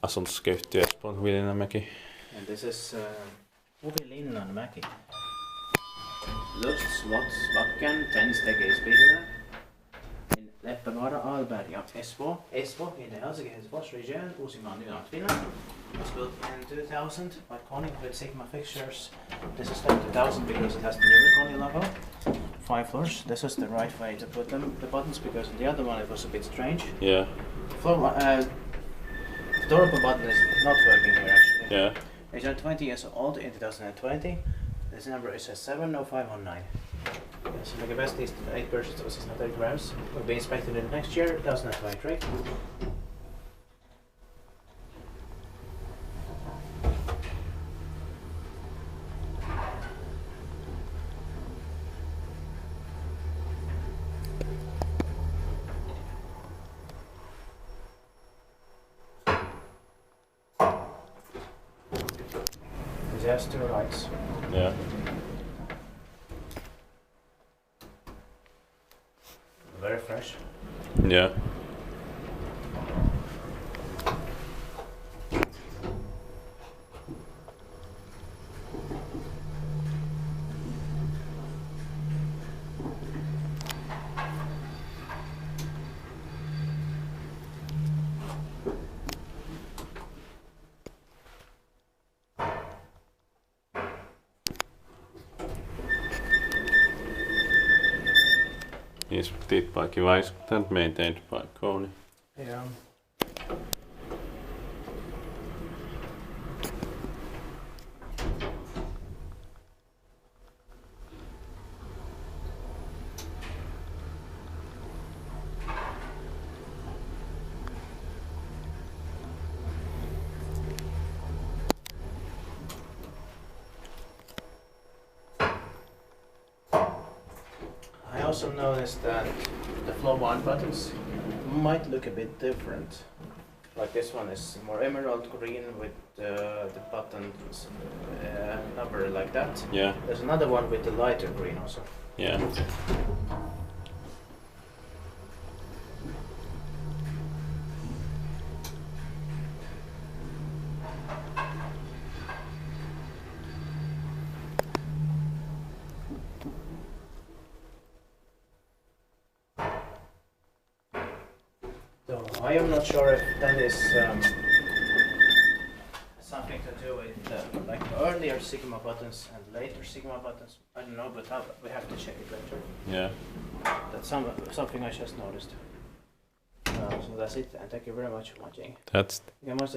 asuntosykeyhtiö Espoon Huvilinnanmäki. And this is Huvilinnanmäki. Lustslottsbacken, 10 stegar in Leppävaara, Alberg, Espoo. Espoo in the Helsingfors region, Uusimaa, Finland. It was built in 2000 by Kone with Sigma fixtures. This is 20,000 because it has the new Kone logo. 5 floors. This is the right way to put them, the buttons, because the other one it was a bit strange. Yeah. The door open button is not working here actually. Yeah. It's 20 years old in 2020. This number is 70519. Yes, the capacity is 8 persons or 630 grams. Will be inspected in next year, 2023. It has 2 lights. Yeah. Very fresh. Yeah. Inspected by Device and maintained by Kone. Yeah. I also noticed that the flow one buttons might look a bit different. Like this one is more emerald green with the buttons number like that. Yeah. There's another one with the lighter green also. Yeah. So I am not sure if that is something to do with like earlier Sigma buttons and later Sigma buttons. I don't know, but we have to check it later. Yeah. That's something I just noticed. So that's it, and thank you very much for watching. That's You must